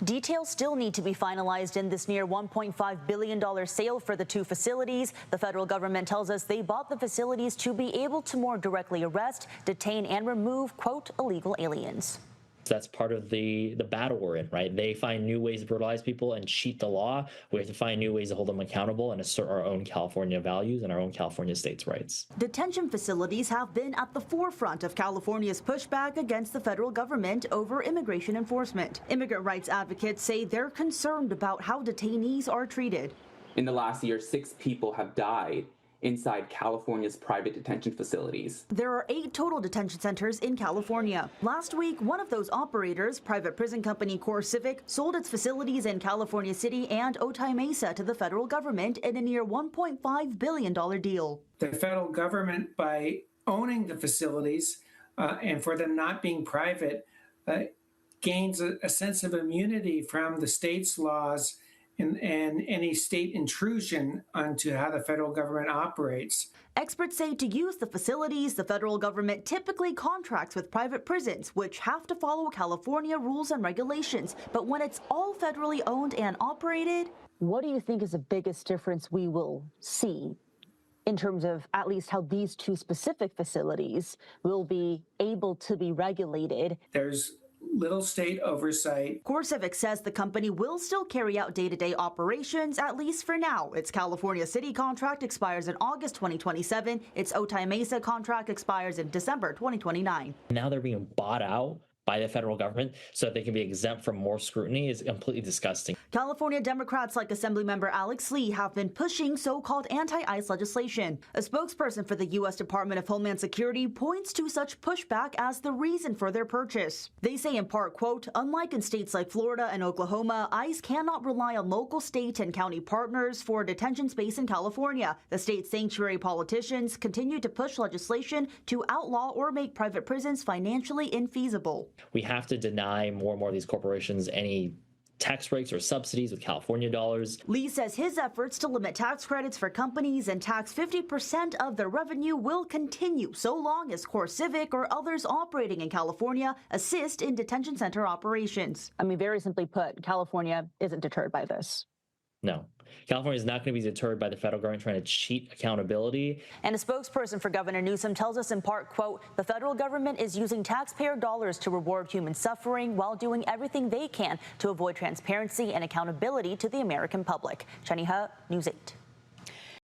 Details still need to be finalized in this near $1.5 billion sale for the two facilities. The federal government tells us they bought the facilities to be able to more directly arrest, detain, and remove, quote, illegal aliens. That's part of the battle we're in, right? They find new ways to brutalize people and cheat the law. We have to find new ways to hold them accountable and assert our own California values and our own California states' rights. Detention facilities have been at the forefront of California's pushback against the federal government over immigration enforcement. Immigrant rights advocates say they're concerned about how detainees are treated. In the last year, 6 people have died inside California's private detention facilities. There are 8 total detention centers in California. Last week, one of those operators, private prison company CoreCivic, sold its facilities in California City and Otay Mesa to the federal government in a near $1.5 billion deal. The federal government, by owning the facilities and for them not being private, gains a sense of immunity from the state's laws and any state intrusion onto how the federal government operates. Experts say to use the facilities, the federal government typically contracts with private prisons, which have to follow California rules and regulations. But when it's all federally owned and operated, what do you think is the biggest difference we will see in terms of at least how these two specific facilities will be able to be regulated? There's little state oversight. CoreCivic says the company will still carry out day-to-day operations, at least for now. Its California City contract expires in August 2027. Its Otay Mesa contract expires in December 2029. Now they're being bought out by the federal government so that they can be exempt from more scrutiny is completely disgusting. California Democrats like Assemblymember Alex Lee have been pushing so-called anti-ICE legislation. A spokesperson for the U.S. Department of Homeland Security points to such pushback as the reason for their purchase. They say in part, quote, unlike in states like Florida and Oklahoma, ICE cannot rely on local state and county partners for detention space in California. The state's sanctuary politicians continue to push legislation to outlaw or make private prisons financially infeasible. We have to deny more and more of these corporations any tax breaks or subsidies with California dollars. Lee says his efforts to limit tax credits for companies and tax 50% of their revenue will continue so long as CoreCivic or others operating in California assist in detention center operations. I mean, very simply put, California isn't deterred by this. No. California is not going to be deterred by the federal government trying to cheat accountability. And a spokesperson for Governor Newsom tells us in part, quote, the federal government is using taxpayer dollars to reward human suffering while doing everything they can to avoid transparency and accountability to the American public. Jenny He, News 8.